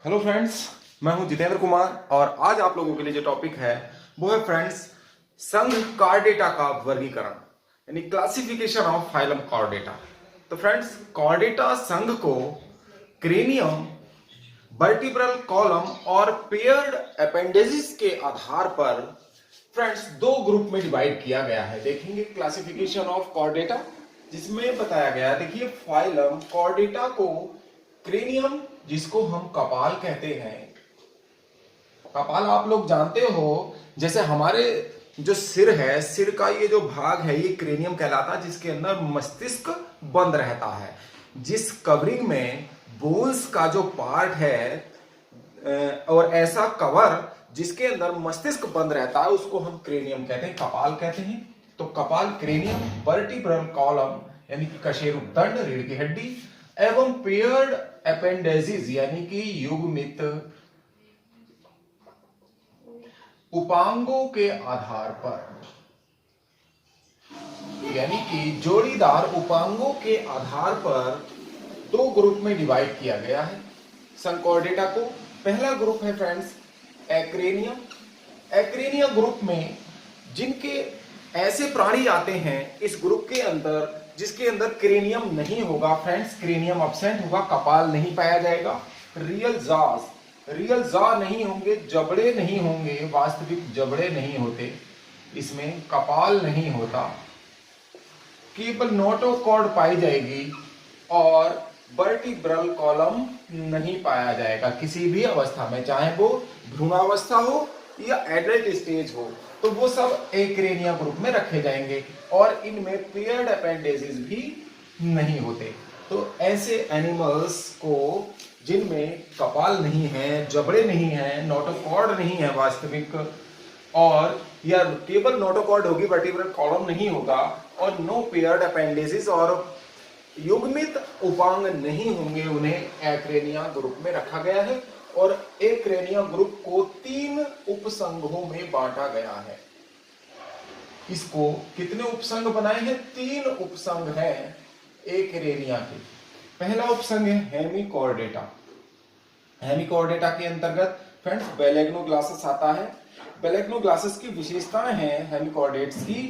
Hello friends, मैं हूं जितेंद्र कुमार और आज आप लोगों के लिए जो टॉपिक है वो है फ्रेंड्स संघ कॉर्डेटा का वर्गीकरण यानी क्लासिफिकेशन ऑफ फाइलम कॉर्डेटा। तो फ्रेंड्स, कॉर्डेटा संघ को क्रेनियम, वर्टिब्रल कॉलम और पेयर्ड अपेंडेजेस के आधार पर फ्रेंड्स दो ग्रुप में डिवाइड किया गया है। देखेंगे क्लासिफिकेशन ऑफ कॉर्डेटा, जिसमें बताया गया, देखिए फाइलम कॉर्डेटा को क्रेनियम, जिसको हम कपाल कहते हैं, कपाल आप लोग जानते हो, जैसे हमारे जो सिर है, सिर का ये जो भाग है ये क्रेनियम कहलाता है, जिसके अंदर मस्तिष्क बंद रहता है। जिस कवरिंग में बोन्स का जो पार्ट है और ऐसा कवर जिसके अंदर मस्तिष्क बंद रहता है, उसको हम क्रेनियम कहते हैं, कपाल कहते हैं। तो कपाल क्रेनियम, वर्टिब्रल कॉलम यानी कि कशेरुकतंड, रीढ़ की हड्डी, एवं पेयर्ड अपेंडेजेस यानी कि युग्मित उपांगों के आधार पर, यानी कि जोड़ीदार उपांगों के आधार पर दो ग्रुप में डिवाइड किया गया है संघ कॉर्डेटा को। पहला ग्रुप है फ्रेंड्स एक्रेनियम। एक्रेनिया ग्रुप में जिनके ऐसे प्राणी आते हैं इस ग्रुप के अंदर जिसके अंदर क्रेनियम नहीं होगा फ्रेंड्स, क्रेनियम अब्सेंट होगा, कपाल नहीं पाया जाएगा, रियल जा नहीं होंगे, जबड़े नहीं होंगे, वास्तविक जबड़े नहीं होते, इसमें कपाल नहीं होता, केवल नोटोकॉर्ड पाई जाएगी और वर्टिब्रल कॉलम नहीं पाया जाएगा किसी भी अवस्था में, चाहे वो भ्रूणावस्था हो या एडल्ट स्टेज हो, तो वो सब एक्रेनिया ग्रुप में रखे जाएंगे और इनमें पेयर्ड अपेंडेजेस भी नहीं होते। तो ऐसे एनिमल्स को जिनमें कपाल नहीं है, जबड़े नहीं है, नोटोकॉर्ड नहीं है वास्तविक, और या केवल नोटोकॉर्ड होगी, वर्टिब्रल कॉलम नहीं होगा, और नो पेयर्ड अपेंडेजेस और युग्मित उपांग नहीं होंगे, उन्हें एक्रेनिया ग्रुप में रखा गया है। और एक्रेनिया ग्रुप को 3 उपसंघों में बांटा गया है। इसको कितने उपसंघ बनाए हैं? 3 उपसंघ हैं एक्रेनिया के। पहला उपसंघ है हेमिकॉर्डेटा। हेमिकॉर्डेटा के अंतर्गत फ्रेंड्स बेलेग्नोग्लासेस आता है। बेलेग्नोग्लासेस की विशेषताएं हैं हेमिकॉर्डेट्स की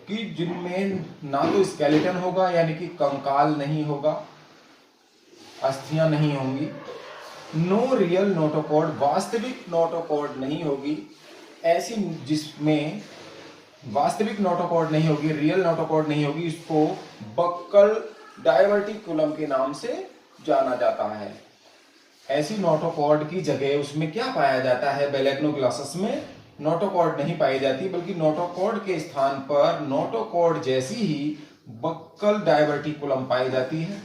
कि जिनमें ना तो स्केलेटन होगा यानी कि कंकाल नहीं होगा, अस्थियां नहीं होंगी, नो रियल नोटोकॉर्ड, वास्तविक नोटोकॉर्ड नहीं होगी, ऐसी जिसमें वास्तविक नोटोकॉर्ड नहीं होगी, रियल नोटोकॉर्ड नहीं होगी, इसको बक्कल डायवर्टिकुलम के नाम से जाना जाता है। ऐसी नोटोकॉर्ड की जगह उसमें क्या पाया जाता है? बेलेग्नोग्लासेस में नोटोकॉर्ड नहीं पाई जाती, बल्कि नोटोकॉर्ड के स्थान पर नोटोकॉर्ड जैसी ही बक्कल डायवर्टिकुलम पाई जाती है।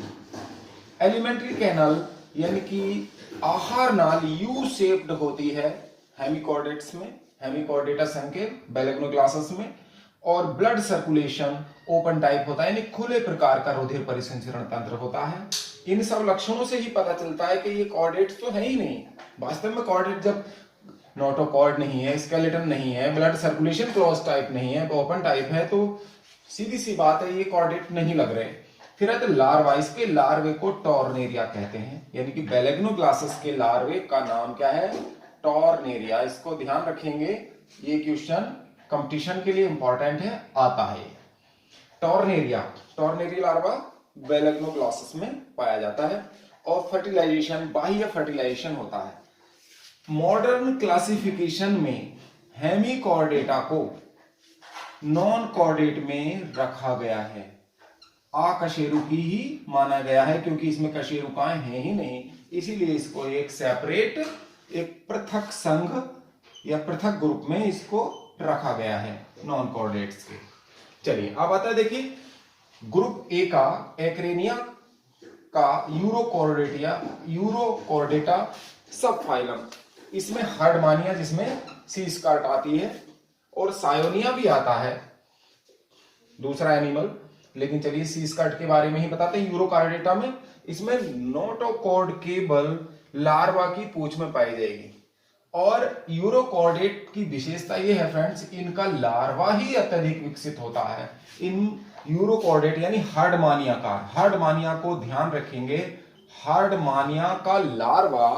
एलिमेंट्री कैनल यानी कि आहार नाल यू शेप्ड होती है हेमिकॉर्डेट्स में, हेमिकॉर्डेटा संघ के बेलेग्नोग्लासेस में, और ब्लड सर्कुलेशन ओपन टाइप होता है, यानी खुले प्रकार का रुधिर परिसंचरण तंत्र होता है। इन सब लक्षणों से ही पता चलता है कि ये कॉर्डेट्स तो है ही नहीं। वास्तव में कॉर्डेट जब नोटोकॉर्ड नहीं है, स्केलेटन नहीं है, ब्लड सर्कुलेशन क्लोज टाइप नहीं है, ओपन टाइप है, तो सीधी सी बात है ये कॉर्डेट नहीं लग रहे। फिर है तो लार्वा। इसके लार्वे को टॉर्नेरिया कहते हैं, यानी कि बेलेग्नोग्लासेस के लार्वे का नाम क्या है? टॉर्नेरिया। इसको ध्यान रखेंगे, ये क्वेश्चन कंपटीशन के लिए इंपॉर्टेंट है, आता है। टॉर्नेरिया, टॉर्नेरिया लार्वा बेलेग्नोग्लासेस में पाया जाता है। और फर्टिलाइजेशन, बाह्य फर्टिलाइजेशन होता है। मॉडर्न क्लासिफिकेशन में हेमिकॉर्डेटा को नॉन कॉर्डेट में रखा गया है, अकशेरुकी ही माना गया है, क्योंकि इसमें कशेरुकाएं हैं ही नहीं, इसीलिए इसको एक सेपरेट, एक पृथक संघ या पृथक ग्रुप में इसको रखा गया है नॉन कॉर्डेट्स के। चलिए अब आता है, देखिए ग्रुप ए का एक्रेनिया का यूरोकॉर्डेटा सब फाइलम। इसमें हर्डमानिया, जिसमें सी स्कर्ट आती है, और सायोनिया भी आता है, दूसरा एनिमल। लेकिन चलिए सी स्कर्ट के बारे में ही बताते हैं। यूरोकॉर्डेटा में इसमें नोटोकॉर्ड केवल लार्वा की पूंछ में पाई जाएगी, और यूरोकॉर्डेट की विशेषता यह है फ्रेंड्स, इनका लार्वा ही अत्यधिक विकसित होता है। इन यूरोकॉर्डेट यानी हर्डमानिया को ध्यान रखेंगे, हर्डमानिया का लार्वा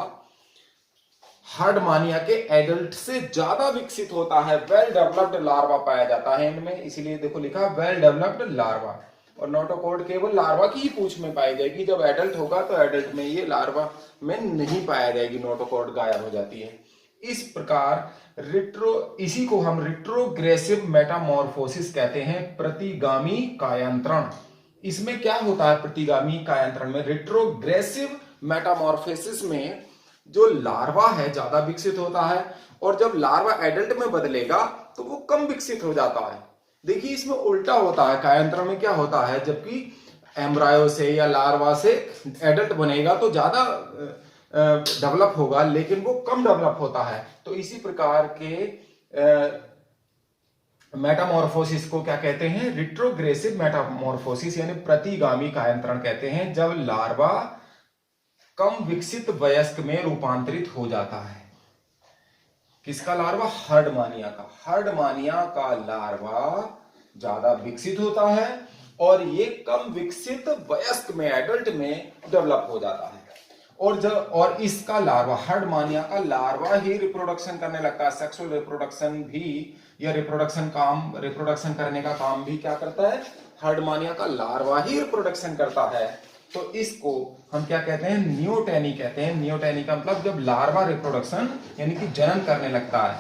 हार्डमानिया के एडल्ट से ज्यादा विकसित होता है, वेल डेवलप्ड लार्वा पाया जाता है इनमें, इसीलिए देखो लिखा वेल डेवलप्ड लार्वा। और नोटोकॉर्ड केवल लार्वा की ही पूंछ में पाई जाएगी, जब एडल्ट होगा तो एडल्ट में ये लार्वा में नहीं पाया जाएगी, नोटोकॉर्ड गायब हो जाती है। इस प्रकार इसी को हम रिट्रोग्रेसिव मेटामॉर्फोसिस कहते हैं, प्रतिगामी कायांतरण। इसमें क्या होता है प्रतिगामी कायांतरण में, रिट्रोग्रेसिव मेटामॉर्फोसिस में जो लार्वा है ज्यादा विकसित होता है, और जब लार्वा एडल्ट में बदलेगा तो वो कम विकसित हो जाता है। देखिए इसमें उल्टा होता है, कायांतरण में क्या होता है, जबकि एम्ब्रायो से या लार्वा से एडल्ट बनेगा तो ज्यादा डेवलप होगा, लेकिन वो कम डेवलप होता है। तो इसी प्रकार के मेटामॉर्फोसिस को क्या कहते हैं, रिट्रोग्रेसिव मेटामॉर्फोसिस यानी प्रतिगामी कायांतरण कहते हैं, जब लार्वा कम विकसित वयस्क में रूपांतरित हो जाता है। किसका लार्वा, हार्डमानिया का। हार्डमानिया का लार्वा ज्यादा विकसित होता है और ये कम विकसित वयस्क में, एडल्ट में डेवलप हो जाता है। और इसका लार्वा, हार्डमानिया का लार्वा ही रिप्रोडक्शन करने लगता है, सेक्सुअल रिप्रोडक्शन भी, या रिप्रोडक्शन करने का काम भी क्या करता है, हार्डमानिया का लार्वा ही रिप्रोडक्शन करता है। तो इसको हम क्या कहते हैं, नियोटेनी कहते हैं। नियोटेनी का मतलब जब लार्वा रिप्रोडक्शन यानी कि जनन करने लगता है,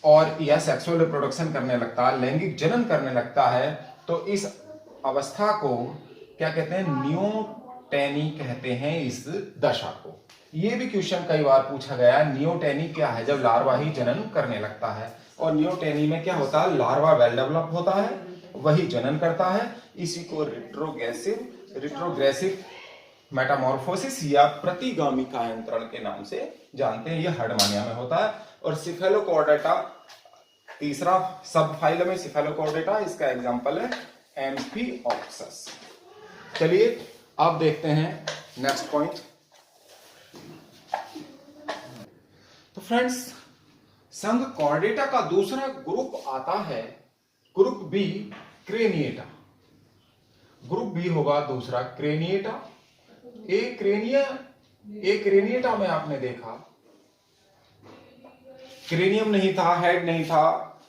और यह सेक्सुअल रिप्रोडक्शन करने लगता है, लैंगिक जनन करने लगता है, तो इस अवस्था को क्या कहते हैं, नियोटेनी कहते हैं इस दशा को। ये भी क्वेश्चन कई बार पूछा गया, नियोटेनी क्या है, जब लार्वा ही जनन करने लगता है। और नियोटेनी में क्या होता है, लार्वा वेल डेवलप होता है, वही जनन करता है। इसी को रिट्रोग्रेसिव मेटामॉर्फोसिस या प्रतिगामी कायांतरण के नाम से जानते हैं। यह हार्डमानिया में होता है। और सिफेलोकॉर्डेटा तीसरा सब फाइलम है, सिफेलोकॉर्डेटा, इसका एग्जांपल है एम्फीऑक्सस। चलिए अब देखते हैं नेक्स्ट पॉइंट। तो फ्रेंड्स, संघ कॉर्डेटा का दूसरा ग्रुप आता है, group B, craniata. Group B होगा दूसरा क्रेनिएटा। क्रेनिएटा में आपने देखा क्रेनियम नहीं था, हेड नहीं था,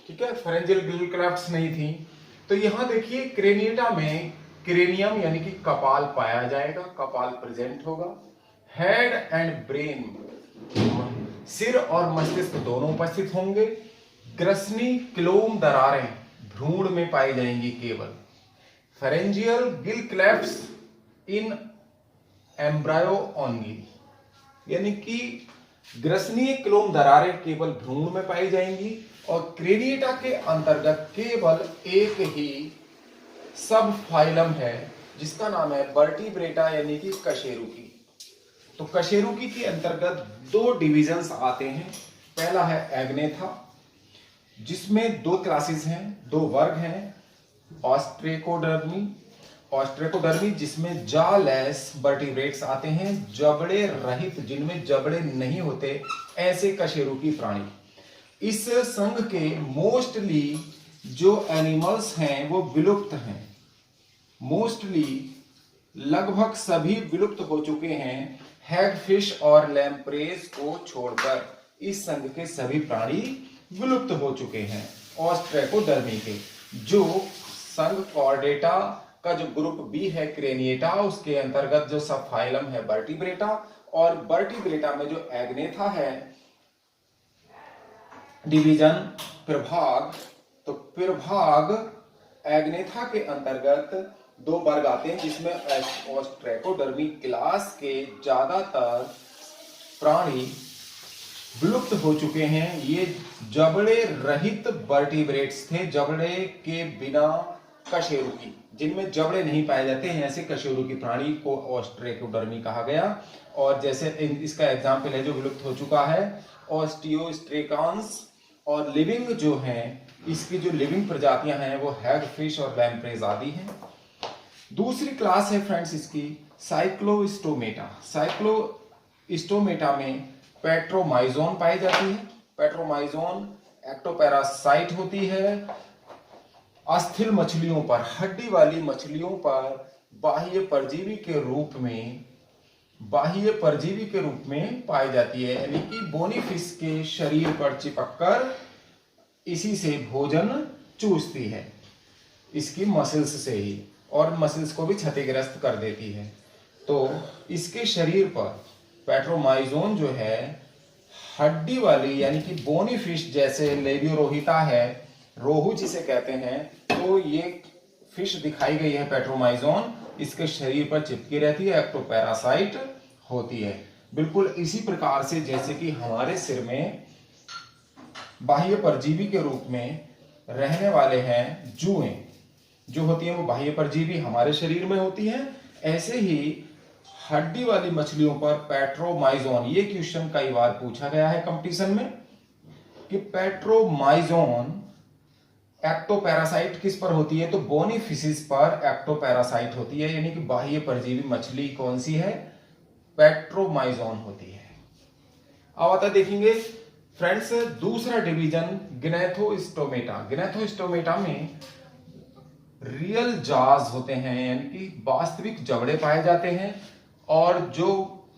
ठीक है, फेरेंजियल गिल क्लेफ्ट्स नहीं थी। तो यहां देखिए क्रेनिएटा में क्रेनियम यानी कि कपाल पाया जाएगा, कपाल प्रेजेंट होगा। हेड एंड ब्रेन, सिर और मस्तिष्क दोनों उपस्थित होंगे। ग्रसनी क्लोम दरारें भ्रूण में पाई जाएंगी केवल। फेरेंजियल गिल क्लेफ्ट्स इन एम्ब्रायो ओनली, यानी कि ग्रसनीय क्लोम दरारें केवल भ्रूण में पाई जाएंगी। और क्रेनिएटा के अंतर्गत केवल एक ही सब फाइलम है जिसका नाम है वर्टिब्रेटा यानी कि कशेरुकी। तो कशेरुकी के अंतर्गत दो डिविजन्स आते हैं। पहला है एग्नेथा, जिसमें दो क्लासेस हैं, दो वर्ग हैं। ऑस्ट्रेकोडर्मी जिसमें जालेस वर्टिब्रेट्स आते हैं, जबड़े रहित, जिनमें जबड़े नहीं होते, ऐसे कशेरुकी प्राणी। इस संघ के मोस्टली जो एनिमल्स हैं वो विलुप्त हैं, मोस्टली लगभग सभी विलुप्त हो चुके हैं, हैगफिश और लैम्प्रेज को छोड़कर। इस संघ के सभी प्राणी विलुप्त हो चुके हैं ऑस्ट्रेकोडर्मी के। जो संघ कॉर्डेटा का जो ग्रुप बी है क्रेनिएटा, उसके अंतर्गत जो सब फाइलम है वर्टिब्रेटा, और वर्टिब्रेटा में जो एग्नेथा है डिवीजन, प्रभाग, तो प्रभाग एग्नेथा के अंतर्गत दो वर्ग आते हैं, जिसमें ऑस्ट्रेकोडर्मी क्लास के ज्यादातर प्राणी विलुप्त हो चुके हैं। ये जबड़े रहित वर्टिब्रेट्स थे, जबड़े के बिना कशेरुकी, जिनमें जबड़े नहीं पाए जाते हैं, ऐसे कशेरुकी प्राणी को ऑस्ट्रेकोडर्मी कहा गया। और जैसे इसका एग्जाम्पल है जो विलुप्त हो चुका है, ऑस्टियोस्ट्रेकांस। और लिविंग जो हैं, इसकी जो लिविंग प्रजातियां हैं वो हैगफिश और लैम्प्रेज आदि हैं। दूसरी क्लास है फ्रेंड्स इसकी साइक्लोस्टोमेटा। साइक्लोस्टोमेटा में पेट्रोमाइजोन पाई जाती है। पेट्रोमाइजोन एक्टोपैरासाइट होती है। अस्थिल मछलियों पर, हड्डी वाली मछलियों पर बाह्य परजीवी के रूप में बाह्य परजीवी के रूप में पाई जाती है, यानी कि बोनी फिश के शरीर पर चिपककर इसी से भोजन चूसती है, इसकी मसल्स से ही, और मसल्स को भी क्षतिग्रस्त कर देती है। तो इसके शरीर पर पेट्रोमाइजोन जो है हड्डी वाली यानी कि बोनी फिश, जैसे लेबियोरोहिता है, रोहू जिसे कहते हैं, तो ये फिश दिखाई गई है पेट्रोमाइजोन, इसके शरीर पर चिपकी रहती है, एक्टोपैरासाइट होती है। बिल्कुल इसी प्रकार से जैसे कि हमारे सिर में बाह्य परजीवी के रूप में रहने वाले हैं जुएं, जो होती है वो बाह्य परजीवी हमारे शरीर में होती है, ऐसे ही हड्डी वाली मछलियों पर पेट्रोमाइजोन, ये क्वेश्चन कई बार पूछा गया है कंपटीशन में कि पेट्रोमाइजोन एक्टोपैरासाइट किस पर होती है, तो बोनी फिशेस पर एक्टोपैरासाइट होती है, यानी कि बाह्य परजीवी मछली कौन सी है, पेट्रोमाइजोन होती है। अब आता देखेंगे फ्रेंड्स दूसरा डिवीजन गिनेथोस्टोमेटा। गिनेथोस्टोमेटा में रियल जाज होते हैं, यानी कि वास्तविक जबड़े पाए जाते हैं, और जो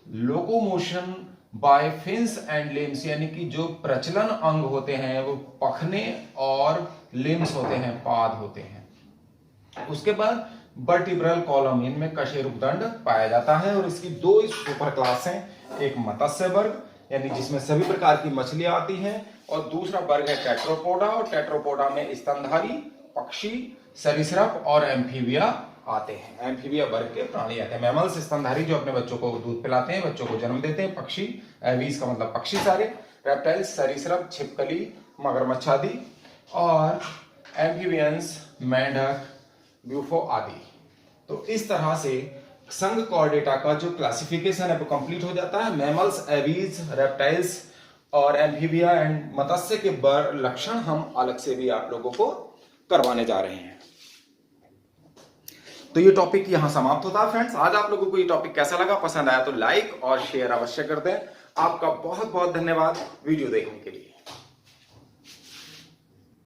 locomotion by fins and limbs, यानी कि जो प्रचलन अंग होते हैं वो पखने और लिम्स होते हैं, पाद होते हैं। उसके बाद वर्टिब्रल कॉलम, इनमें कशेरुकदंड पाया जाता है, और इसकी दो सुपर क्लास हैं, एक मत्स्य वर्ग यानी जिसमें सभी प्रकार की मछलियां आती हैं, और दूसरा वर्ग है टेट्रोपोडा, और टेट्रोपोडा में स्तनधारी पक्षी, सरीसृप और एम्फीबिया आते हैं। एम्फीबिया वर्ग के प्राणी आते हैं। मैमल्स स्तनधारी जो अपने बच्चों को दूध पिलाते हैं, बच्चों को जन्म देते हैं, पक्षी एवीज का मतलब पक्षी सारे, रेप्टाइल्स सरीसृप, छिपकली, मगरमच्छ आदि, और एम्फीबियंस मेंढक, ब्यूफो आदि। तो इस तरह से संघ कॉर्डेटा का जो क्लासिफिकेशन है वो कंप्लीट हो जाता है। मैमल्स, एवीज, रेप्टाइल्स और एम्फीबिया एंड मत्स्य के लक्षण हम अलग से भी आप लोगों को करवाने जा रहे हैं। तो ये टॉपिक यहां समाप्त होता है फ्रेंड्स। आज आप लोगों को ये टॉपिक कैसा लगा, पसंद आया तो लाइक और शेयर अवश्य कर दें। आपका बहुत बहुत धन्यवाद वीडियो देखने के लिए।